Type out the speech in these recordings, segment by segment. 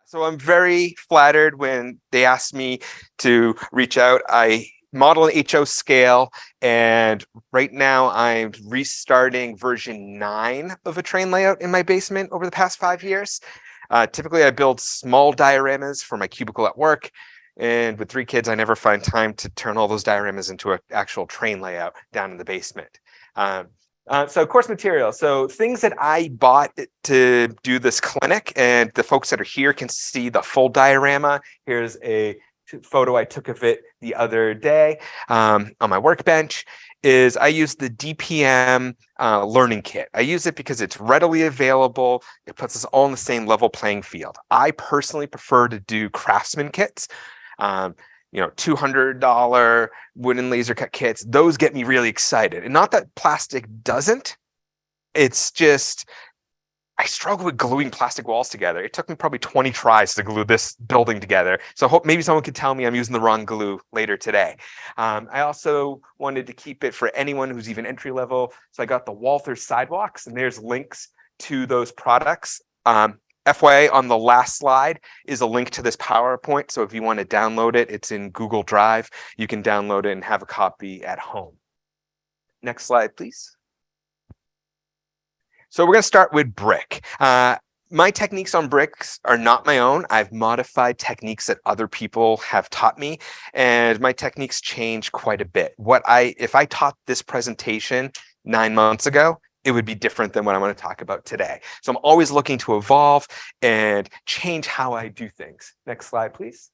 So I'm very flattered when they asked me to reach out. I model an HO scale, and right now I'm restarting version 9 of a train layout in my basement over the past 5 years. Typically, I build small dioramas for my cubicle at work. And with 3 kids, I never find time to turn all those dioramas into an actual train layout down in the basement. So course material. So things that I bought to do this clinic, and the folks that are here can see the full diorama. Here's a photo I took of it the other day on my workbench. Is I use the DPM learning kit. I use it because it's readily available. It puts us all in the same level playing field. I personally prefer to do craftsman kits. $200 wooden laser cut kits, those get me really excited. And not that plastic doesn't, it's just, I struggle with gluing plastic walls together. It took me probably 20 tries to glue this building together. So I hope maybe someone could tell me I'm using the wrong glue later today. I also wanted to keep it for anyone who's even entry level. So I got the Walther sidewalks, and there's links to those products. FYI, on the last slide is a link to this PowerPoint. So if you want to download it, it's in Google Drive. You can download it and have a copy at home. Next slide, please. So we're going to start with brick. My techniques on bricks are not my own. I've modified techniques that other people have taught me, and my techniques change quite a bit. If I taught this presentation 9 months ago, it would be different than what I'm going to talk about today. So I'm always looking to evolve and change how I do things. Next slide, please.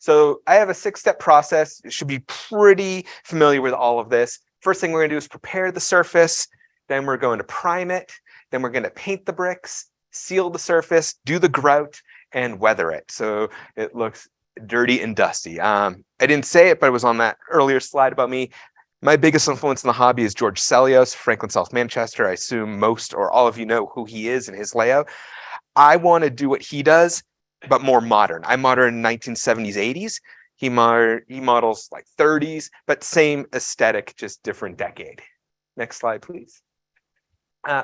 So I have a 6-step process. You should be pretty familiar with all of this. First thing we're going to do is prepare the surface. Then we're going to prime it. Then we're going to paint the bricks, seal the surface, do the grout, and weather it so it looks dirty and dusty. I didn't say it, but it was on that earlier slide about me. My biggest influence in the hobby is George Sellios, Franklin, South Manchester. I assume most or all of you know who he is and his layout. I want to do what he does, but more modern. I modern 1970s, 80s. He models like 30s, but same aesthetic, just different decade. Next slide, please.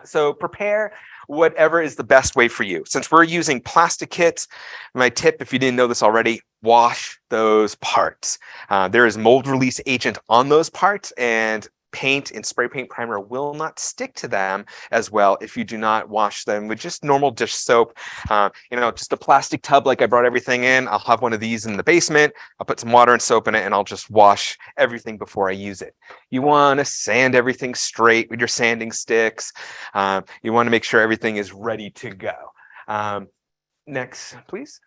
So prepare whatever is the best way for you. Since we're using plastic kits, my tip, if you didn't know this already, wash those parts. There is mold release agent on those parts, and paint and spray paint primer will not stick to them as well if you do not wash them with just normal dish soap. Just a plastic tub like I brought everything in. I'll have one of these in the basement. I'll put some water and soap in it, and I'll just wash everything before I use it. You want to sand everything straight with your sanding sticks. You want to make sure everything is ready to go. Next, please.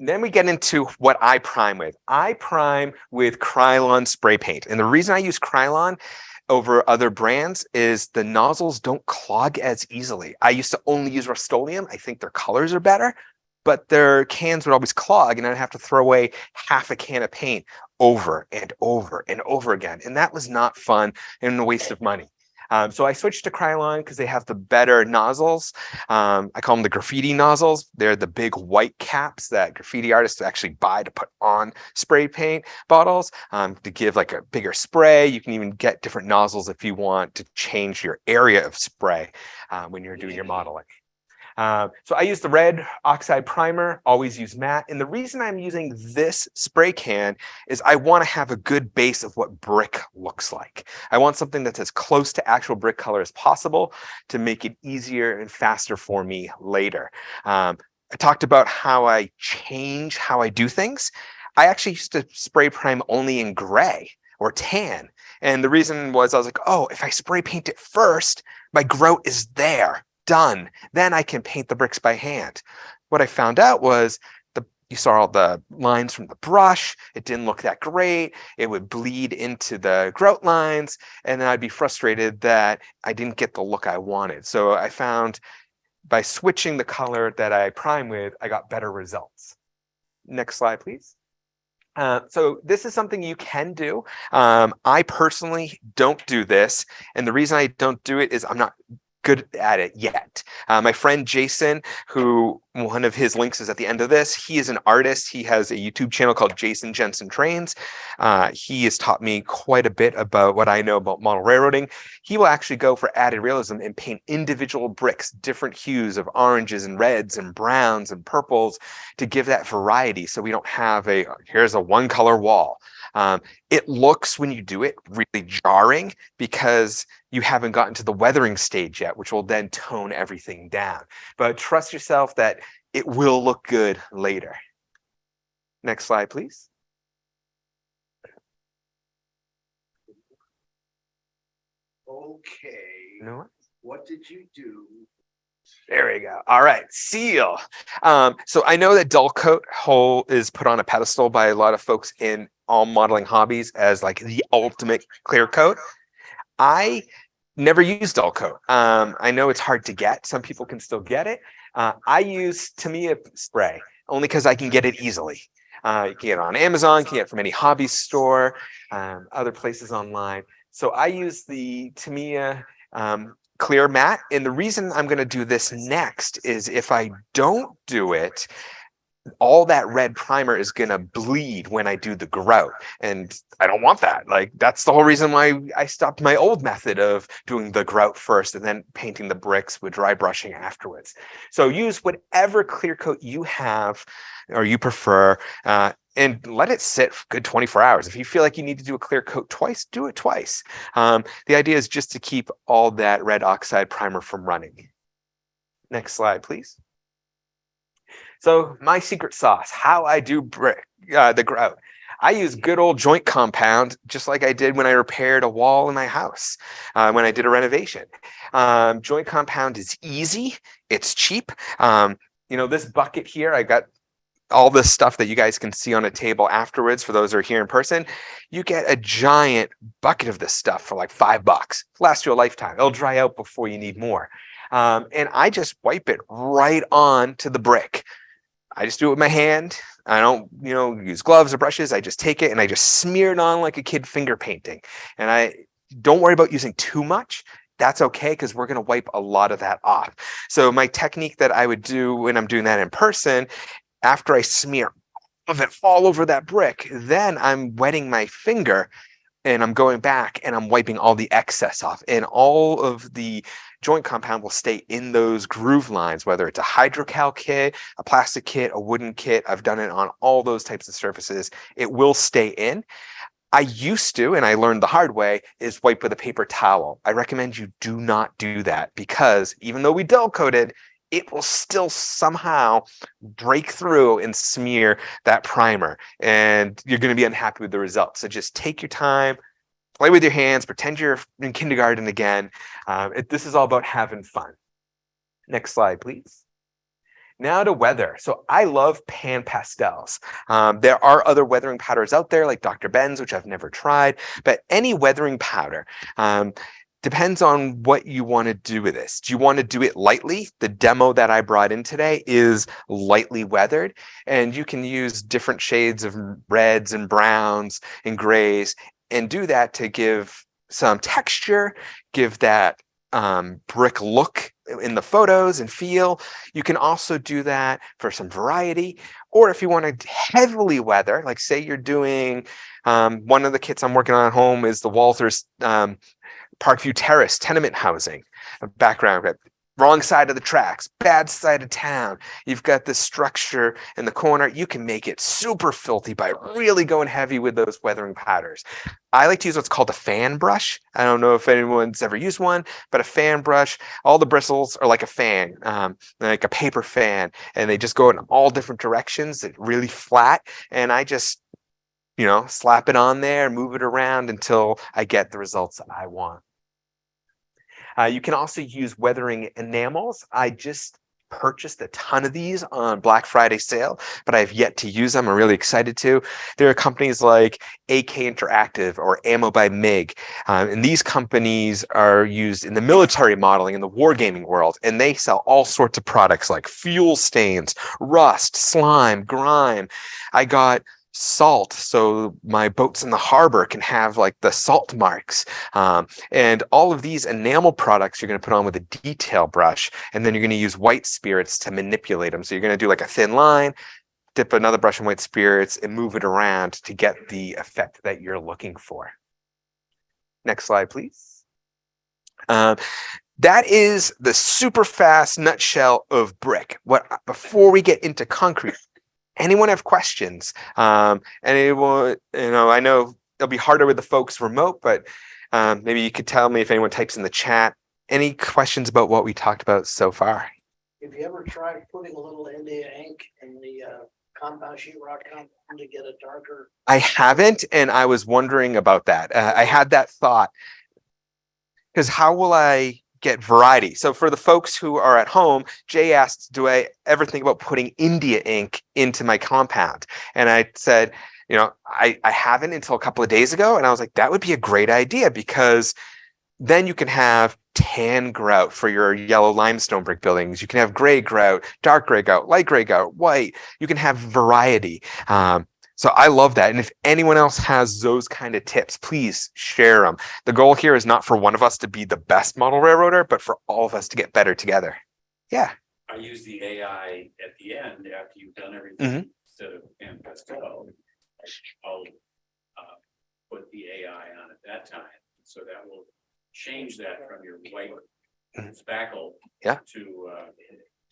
Then we get into what I prime with. I prime with Krylon spray paint. And the reason I use Krylon over other brands is the nozzles don't clog as easily. I used to only use Rust-Oleum. I think their colors are better, but their cans would always clog, and I'd have to throw away half a can of paint over and over and over again. And that was not fun and a waste of money. So I switched to Krylon because they have the better nozzles. I call them the graffiti nozzles. They're the big white caps that graffiti artists actually buy to put on spray paint bottles to give like a bigger spray. You can even get different nozzles if you want to change your area of spray when you're doing your modeling. So I use the red oxide primer, always use matte. And the reason I'm using this spray can is I want to have a good base of what brick looks like. I want something that's as close to actual brick color as possible to make it easier and faster for me later. I talked about how I change how I do things. I actually used to spray prime only in gray or tan. And the reason was I was like, oh, if I spray paint it first, my grout is there. Done. Then I can paint the bricks by hand. What I found out was you saw all the lines from the brush. It didn't look that great. It would bleed into the grout lines, and then I'd be frustrated that I didn't get the look I wanted. So I found by switching the color that I prime with, I got better results. Next slide, please. So this is something you can do. I personally don't do this, and the reason I don't do it is I'm not good at it yet. My friend Jason, who one of his links is at the end of this, he is an artist. He has a YouTube channel called Jason Jensen Trains. He has taught me quite a bit about what I know about model railroading. He will actually go for added realism and paint individual bricks, different hues of oranges and reds and browns and purples to give that variety. So we don't have here's a one color wall. It looks, when you do it, really jarring because you haven't gotten to the weathering stage yet, which will then tone everything down. But trust yourself that it will look good later. Next slide, please. Okay. No. What did you do? There we go. All right, seal. So I know that dull coat hole is put on a pedestal by a lot of folks in all modeling hobbies as like the ultimate clear coat. I never use dull coat. I know it's hard to get. Some people can still get it. I use Tamiya spray only because I can get it easily. You can get it on Amazon, you can get it from any hobby store, other places online. So I use the Tamiya clear matte. And the reason I'm going to do this next is if I don't do it, all that red primer is going to bleed when I do the grout. And I don't want that. Like, that's the whole reason why I stopped my old method of doing the grout first and then painting the bricks with dry brushing afterwards. So use whatever clear coat you have or you prefer, and let it sit for good 24 hours. If you feel like you need to do a clear coat twice, do it twice. The idea is just to keep all that red oxide primer from running. Next slide, please. So my secret sauce, how I do the grout. I use good old joint compound, just like I did when I repaired a wall in my house, when I did a renovation. Joint compound is easy. It's cheap. This bucket here, I got all this stuff that you guys can see on a table afterwards. For those who are here in person, you get a giant bucket of this stuff for like $5. Lasts you a lifetime. It'll dry out before you need more. And I just wipe it right on to the brick. I just do it with my hand. I don't, use gloves or brushes. I just take it and I just smear it on like a kid finger painting. And I don't worry about using too much. That's okay, because we're going to wipe a lot of that off. So my technique that I would do when I'm doing that in person, after I smear of it all over that brick, then I'm wetting my finger and I'm going back and I'm wiping all the excess off, and all of the joint compound will stay in those groove lines, whether it's a hydrocal kit, a plastic kit, a wooden kit. I've done it on all those types of surfaces. It will stay in. I used to, and I learned the hard way, is wipe with a paper towel. I recommend you do not do that, because even though we dull coated, it will still somehow break through and smear that primer, and you're going to be unhappy with the results. So just take your time, play with your hands, pretend you're in kindergarten again. This is all about having fun. Next slide, please. Now to weather. So I love pan pastels. There are other weathering powders out there like Dr. Ben's, which I've never tried, but any weathering powder depends on what you want to do with this. Do you want to do it lightly? The demo that I brought in today is lightly weathered, and you can use different shades of reds and browns and grays and do that to give some texture, give that brick look in the photos and feel. You can also do that for some variety, or if you want to heavily weather, like say you're doing one of the kits I'm working on at home is the Walters Parkview Terrace tenement housing background. Wrong side of the tracks, bad side of town. You've got this structure in the corner. You can make it super filthy by really going heavy with those weathering powders. I like to use what's called a fan brush. I don't know if anyone's ever used one, but a fan brush, all the bristles are like a fan, like a paper fan, and they just go in all different directions. It's really flat, and I just, slap it on there, move it around until I get the results that I want. You can also use weathering enamels. I just purchased a ton of these on Black Friday sale, but I have yet to use them. I'm really excited to. There are companies like AK Interactive or Ammo by MiG, and these companies are used in the military modeling in the wargaming world, and they sell all sorts of products like fuel stains, rust, slime, grime. I got salt so my boats in the harbor can have like the salt marks. And all of these enamel products you're going to put on with a detail brush, and then you're going to use white spirits to manipulate them. So you're going to do like a thin line, dip another brush in white spirits, and move it around to get the effect that you're looking for. Next slide, please. That is the super fast nutshell of brick. Before we get into concrete, anyone have questions? And it will, I know it'll be harder with the folks remote, but maybe you could tell me if anyone types in the chat. Any questions about what we talked about so far? Have you ever tried putting a little India ink in the compound sheetrock compound to get a darker? I haven't, and I was wondering about that. I had that thought, because how will I get variety? So for the folks who are at home, Jay asked, do I ever think about putting India ink into my compound? And I said, I haven't until a couple of days ago. And I was like, that would be a great idea, because then you can have tan grout for your yellow limestone brick buildings. You can have gray grout, dark gray grout, light gray grout, white. You can have variety. So I love that. And if anyone else has those kind of tips, please share them. The goal here is not for one of us to be the best model railroader, but for all of us to get better together. Yeah. I use the AI at the end after you've done everything instead of hand pastel. I'll put the AI on at that time. So that will change that from your white spackle to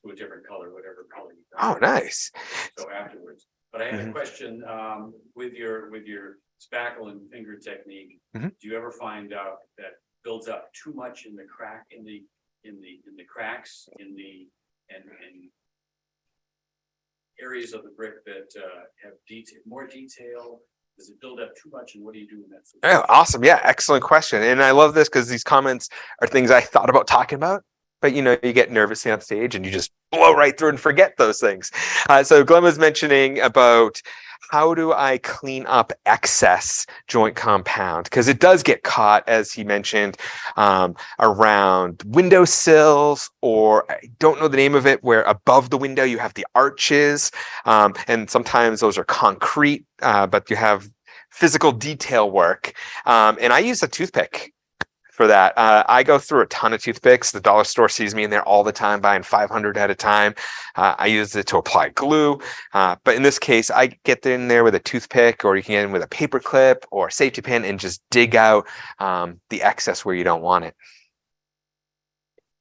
a different color, whatever color you want. Oh, nice. So afterwards. But I had a question with your spackle and finger technique. Do you ever find out that builds up too much in the crack in the cracks and areas of the brick that have more detail? Does it build up too much, and what do you do in that situation? Oh, awesome. Yeah, excellent question. And I love this because these comments are things I thought about talking about, but you get nervous on stage and you just blow right through and forget those things. So Glenn was mentioning about how do I clean up excess joint compound? Because it does get caught, as he mentioned, around windowsills, or I don't know the name of it, where above the window you have the arches. And sometimes those are concrete, but you have physical detail work. And I use a toothpick for that. I go through a ton of toothpicks. The dollar store sees me in there all the time, buying 500 at a time. I use it to apply glue. But in this case, I get in there with a toothpick, or you can get in with a paper clip or a safety pin and just dig out the excess where you don't want it.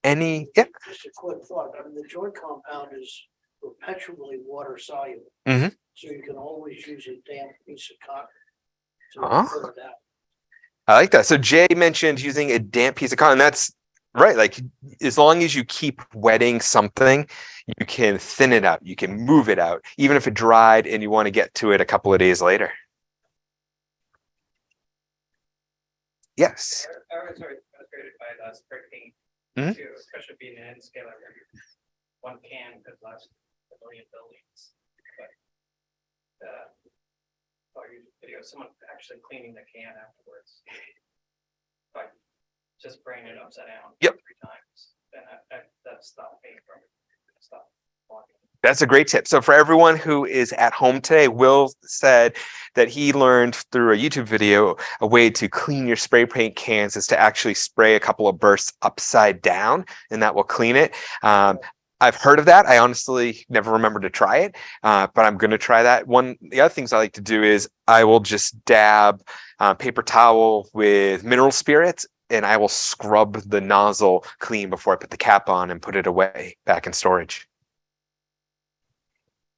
Just a quick thought. I mean, the joint compound is perpetually water soluble. So you can always use a damp piece of cotton to put it out. I like that. So Jay mentioned using a damp piece of cotton. That's right. Like, as long as you keep wetting something, you can thin it out. You can move it out, even if it dried and you want to get to it a couple of days later. Yes. I was frustrated by the spray paint too, especially being an N scale. One can could last a million buildings. But I saw your video of someone actually cleaning the can afterwards. Like just spraying it upside down 3 times. Then that stopped paint from stop walking. That's a great tip. So for everyone who is at home today, Will said that he learned through a YouTube video a way to clean your spray paint cans is to actually spray a couple of bursts upside down, and that will clean it. I've heard of that. I honestly never remember to try it, but I'm going to try that. The other things I like to do is I will just dab paper towel with mineral spirits, and I will scrub the nozzle clean before I put the cap on and put it away back in storage.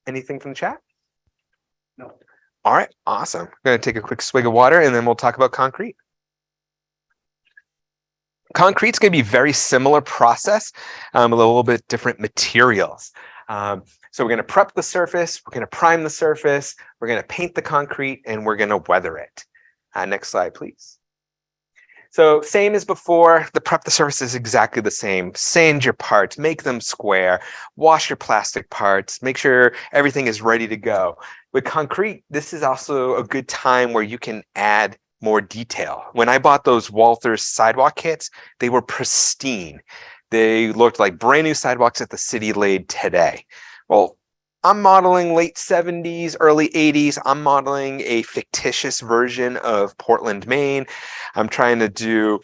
Anything from the chat? No. All right, awesome. I'm going to take a quick swig of water, and then we'll talk about concrete. Concrete's going to be a very similar process, a little bit different materials. So we're going to prep the surface, we're going to prime the surface, we're going to paint the concrete, and we're going to weather it. Next slide, please. So same as before, the prep the surface is exactly the same. Sand your parts, make them square, wash your plastic parts, make sure everything is ready to go. With concrete, this is also a good time where you can add more detail. When I bought those Walthers sidewalk kits, they were pristine. They looked like brand new sidewalks that the city laid today. Well, I'm modeling late 70s, early 80s. I'm modeling a fictitious version of Portland, Maine. I'm trying to do,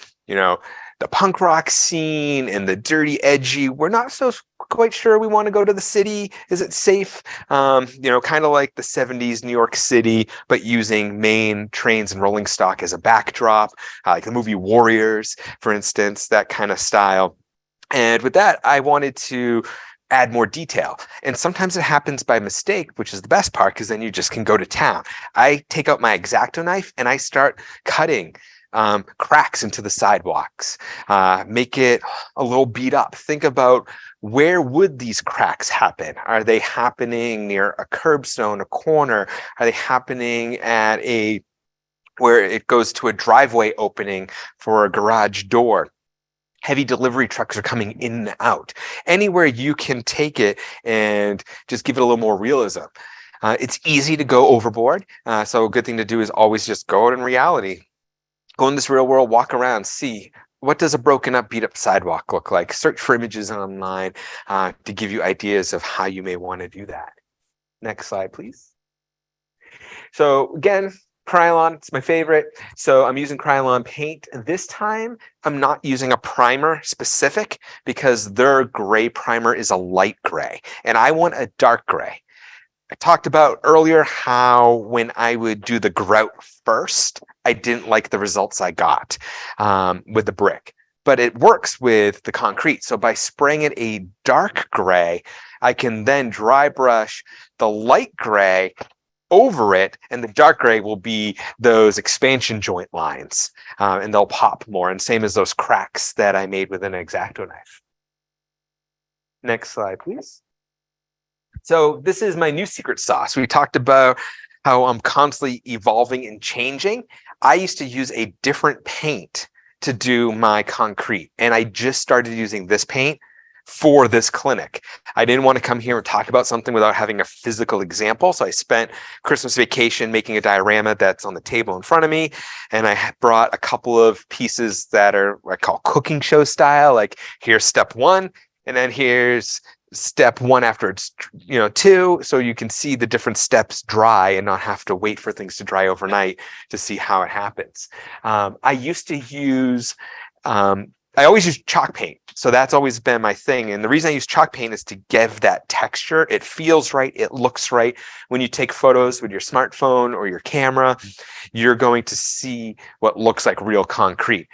the punk rock scene and the dirty, edgy. We're not so quite sure we want to go to the city. Is it safe? Kind of like the 70s New York City, but using Maine trains and rolling stock as a backdrop, like the movie Warriors, for instance, that kind of style. And with that, I wanted to add more detail. And sometimes it happens by mistake, which is the best part, because then you just can go to town. I take out my X-Acto knife and I start cutting cracks into the sidewalks, make it a little beat up. Think about, where would these cracks happen? Are they happening near a curbstone, a corner? Are they happening at where it goes to a driveway opening for a garage door? Heavy delivery trucks are coming in and out. Anywhere you can take it and just give it a little more realism. It's easy to go overboard. So a good thing to do is always just go out in reality. Go in this real world, walk around, see, what does a broken up, beat up sidewalk look like? Search for images online to give you ideas of how you may want to do that. Next slide, please. So again, Krylon, it's my favorite. So I'm using Krylon paint. This time, I'm not using a primer specific because their gray primer is a light gray, and I want a dark gray. I talked about earlier how when I would do the grout first, I didn't like the results I got with the brick, but it works with the concrete. So by spraying it a dark gray, I can then dry brush the light gray over it, and the dark gray will be those expansion joint lines, and they'll pop more. And same as those cracks that I made with an X-Acto knife. Next slide, please. So this is my new secret sauce. We talked about how I'm constantly evolving and changing. I used to use a different paint to do my concrete, and I just started using this paint for this clinic. I didn't want to come here and talk about something without having a physical example. So I spent Christmas vacation making a diorama that's on the table in front of me. And I brought a couple of pieces that are what I call cooking show style. Like, here's step one, and then here's step one after it's two, so you can see the different steps dry and not have to wait for things to dry overnight to see how it happens. I used to use I always use chalk paint, so that's always been my thing. And the reason I use chalk paint is to give that texture. It feels right, it looks right. When you take photos with your smartphone or your camera, you're going to see what looks like real concrete.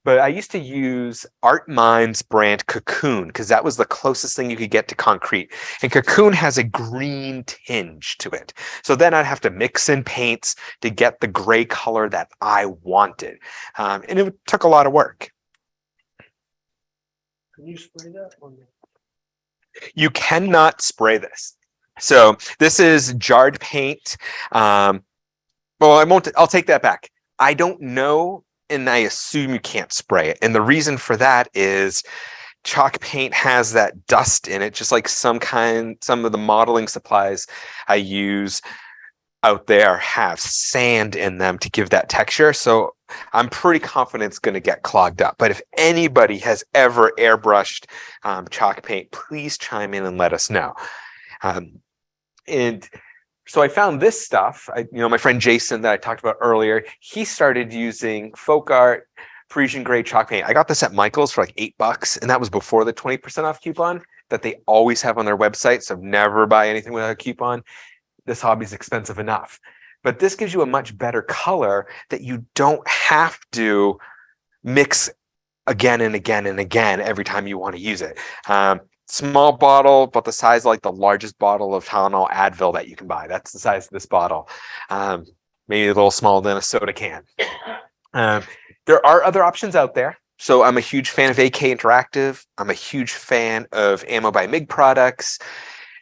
But I used to use Art Minds brand Cocoon because that was the closest thing you could get to concrete. And Cocoon has a green tinge to it. So then I'd have to mix in paints to get the gray color that I wanted. And it took a lot of work. Can you spray that one? You cannot spray this. So this is jarred paint. Well, I'll take that back. I don't know, and I assume you can't spray it. And the reason for that is chalk paint has that dust in it, just like some of the modeling supplies I use out there have sand in them to give that texture. So I'm pretty confident it's going to get clogged up. But if anybody has ever airbrushed chalk paint, please chime in and let us know. And so I found this stuff. My friend Jason that I talked about earlier, he started using folk art Parisian gray chalk paint. I got this at Michael's for like $8, and that was before the 20% off coupon that they always have on their website. So never buy anything without a coupon. This hobby is expensive enough. But this gives you a much better color that you don't have to mix again and again and again every time you want to use it. Small bottle, but the size like the largest bottle of Tylenol Advil that you can buy. That's the size of this bottle. Maybe a little smaller than a soda can. There are other options out there. So I'm a huge fan of AK Interactive. I'm a huge fan of Ammo by MIG products.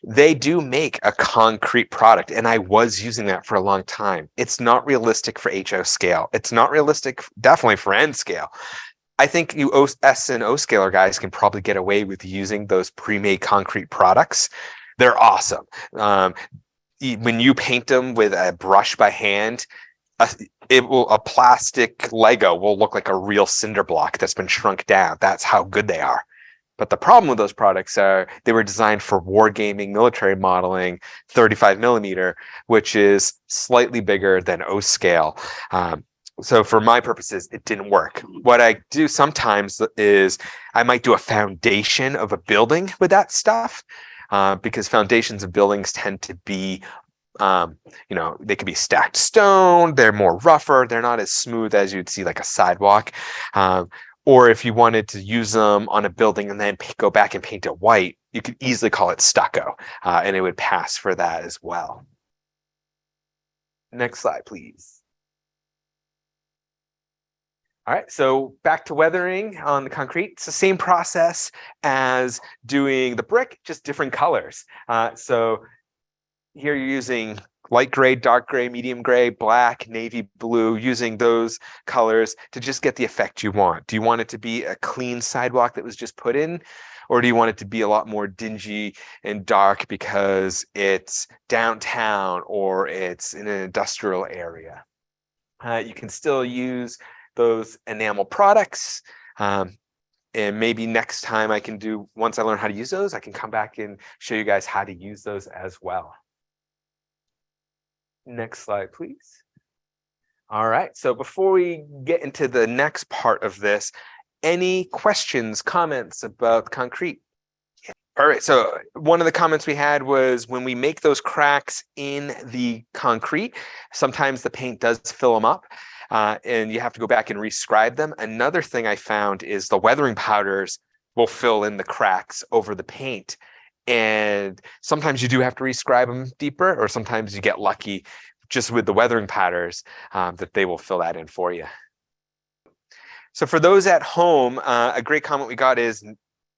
They do make a concrete product, and I was using that for a long time. It's not realistic for HO scale. It's not realistic, definitely for N scale. I think you S and O scaler guys can probably get away with using those pre-made concrete products. They're awesome. When you paint them with a brush by hand, a plastic Lego will look like a real cinder block that's been shrunk down. That's how good they are. But the problem with those products are they were designed for wargaming, military modeling, 35 millimeter, which is slightly bigger than O scale. So for my purposes, it didn't work. What I do sometimes is I might do a foundation of a building with that stuff, because foundations of buildings tend to be, they could be stacked stone. They're more rougher. They're not as smooth as you'd see like a sidewalk. Or if you wanted to use them on a building and then go back and paint it white, you could easily call it stucco, and it would pass for that as well. Next slide, please. All right, so back to weathering on the concrete. It's the same process as doing the brick, just different colors. So here you're using light gray, dark gray, medium gray, black, navy blue, using those colors to just get the effect you want. Do you want it to be a clean sidewalk that was just put in? Or do you want it to be a lot more dingy and dark because it's downtown or it's in an industrial area? You can still use those enamel products. And maybe next time once I learn how to use those, I can come back and show you guys how to use those as well. Next slide, please. All right, so before we get into the next part of this, any questions, comments about concrete? All right, so one of the comments we had was when we make those cracks in the concrete, sometimes the paint does fill them up. And you have to go back and rescribe them. Another thing I found is the weathering powders will fill in the cracks over the paint. And sometimes you do have to rescribe them deeper, or sometimes you get lucky just with the weathering powders that they will fill that in for you. So for those at home, a great comment we got is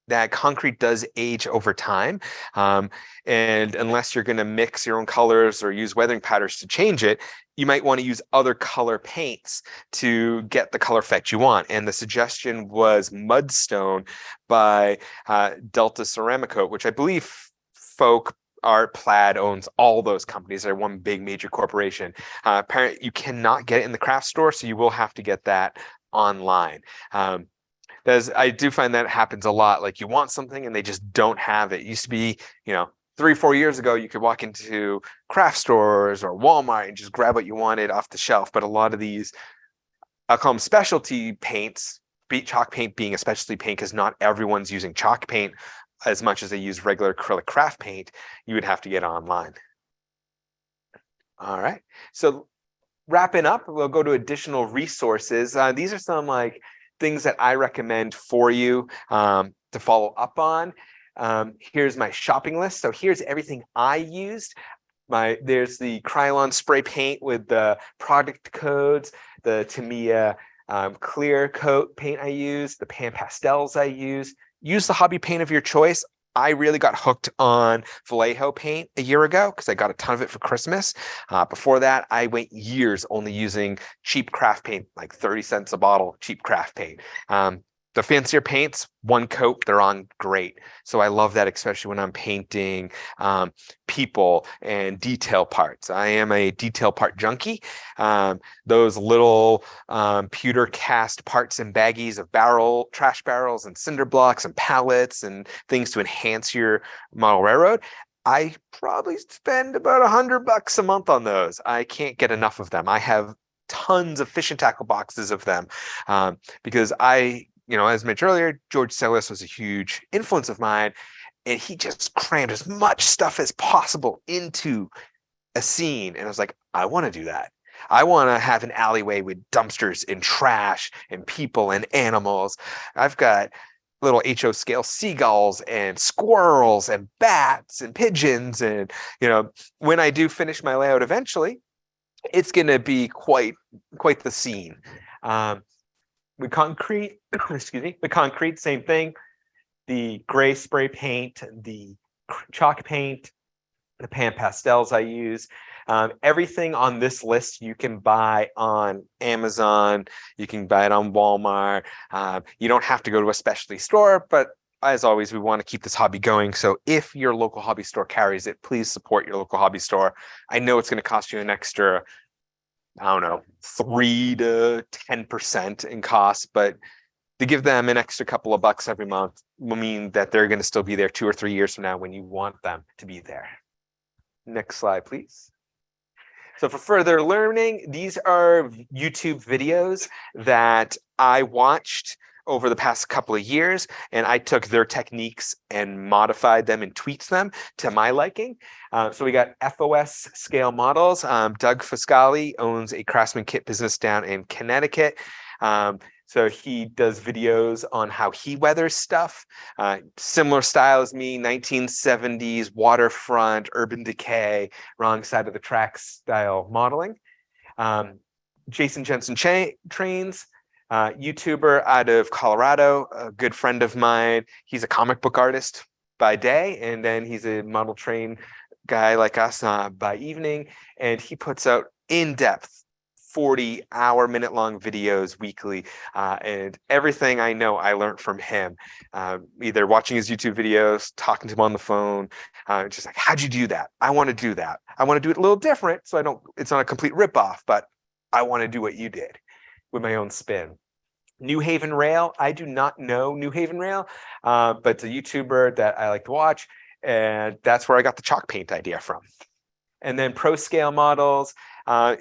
that concrete does age over time. And unless you're going to mix your own colors or use weathering powders to change it, you might want to use other color paints to get the color effect you want. And the suggestion was Mudstone by Delta Ceramicoat, which I believe Folk Art Plaid owns all those companies. They're one big major corporation. Apparently, you cannot get it in the craft store, so you will have to get that online. I do find that happens a lot. Like you want something and they just don't have it. It used to be, 3 or 4 years ago, you could walk into craft stores or Walmart and just grab what you wanted off the shelf. But a lot of these, I'll call them specialty paints, chalk paint being a specialty paint because not everyone's using chalk paint as much as they use regular acrylic craft paint, you would have to get online. All right. So wrapping up, we'll go to additional resources. These are some things that I recommend for you to follow up on. Here's my shopping list. So here's everything I used. There's the Krylon spray paint with the product codes, the Tamiya clear coat paint I use, the pan pastels I use. Use the hobby paint of your choice. I really got hooked on Vallejo paint a year ago because I got a ton of it for Christmas. Before that, I went years only using cheap craft paint, like 30 cents a bottle, cheap craft paint. The fancier paints, one coat, they're on great. So I love that, especially when I'm painting people and detail parts. I am a detail part junkie. Those little pewter cast parts and baggies of trash barrels and cinder blocks and pallets and things to enhance your model railroad. I probably spend about $100 a month on those. I can't get enough of them. I have tons of fish and tackle boxes of them because as mentioned earlier, George Sellis was a huge influence of mine, and he just crammed as much stuff as possible into a scene. And I was like, I want to do that. I want to have an alleyway with dumpsters and trash and people and animals. I've got little HO scale seagulls and squirrels and bats and pigeons. And, when I do finish my layout eventually, it's going to be quite the scene. With concrete, the concrete, same thing. The gray spray paint, the chalk paint, the pan pastels I use. Everything on this list you can buy on Amazon. You can buy it on Walmart. You don't have to go to a specialty store, but as always, we want to keep this hobby going. So if your local hobby store carries it, please support your local hobby store. I know it's going to cost you an extra 3 to 10% in cost, but to give them an extra couple of bucks every month will mean that they're going to still be there 2 or 3 years from now when you want them to be there. Next slide, please. So for further learning, these are YouTube videos that I watched over the past couple of years, and I took their techniques and modified them and tweaked them to my liking. So we got FOS scale models. Doug Fiscali owns a Craftsman kit business down in Connecticut. So he does videos on how he weathers stuff. Similar style as me, 1970s waterfront, urban decay, wrong side of the tracks style modeling. Jason Jensen Trains, YouTuber out of Colorado, a good friend of mine. He's a comic book artist by day, and then he's a model train guy like us by evening. And he puts out in-depth 40-hour, minute-long videos weekly, and everything I know I learned from him, either watching his YouTube videos, talking to him on the phone, just like, how'd you do that? I want to do that. I want to do it a little different, so it's not a complete ripoff, but I want to do what you did with my own spin. New Haven Rail, I do not know New Haven Rail, but it's a YouTuber that I like to watch, and that's where I got the chalk paint idea from. And then pro scale models,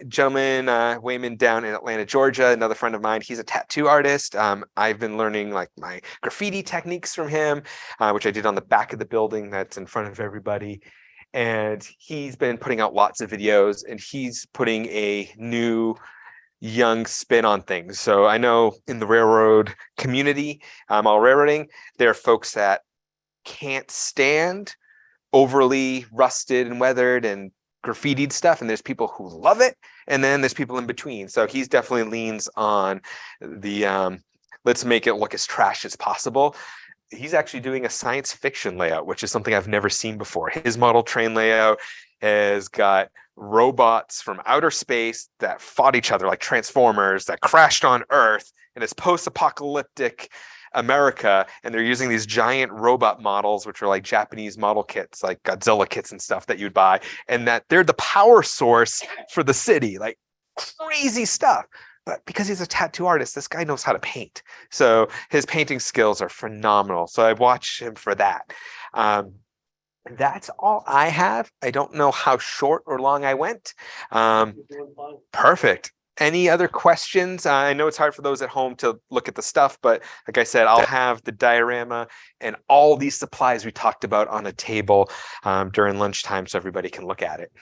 gentleman, Wayman down in Atlanta, Georgia, another friend of mine. He's a tattoo artist. I've been learning like my graffiti techniques from him, which I did on the back of the building that's in front of everybody. And he's been putting out lots of videos, and he's putting a new young spin on things. So I know in the railroad community, all railroading, there are folks that can't stand overly rusted and weathered and graffitied stuff, and there's people who love it, and then there's people in between. So he's definitely leans on the let's make it look as trash as possible. He's actually doing a science fiction layout, which is something I've never seen before. His model train layout has got robots from outer space that fought each other like Transformers, that crashed on Earth, and it's post-apocalyptic America, and they're using these giant robot models, which are like Japanese model kits, like Godzilla kits and stuff that you'd buy, and that they're the power source for the city, like crazy stuff. But because he's a tattoo artist, this guy knows how to paint. So his painting skills are phenomenal. So I watch him for that. That's all I have. I don't know how short or long I went. Perfect. Any other questions? I know it's hard for those at home to look at the stuff, but like I said, I'll have the diorama and all these supplies we talked about on a table during lunchtime so everybody can look at it.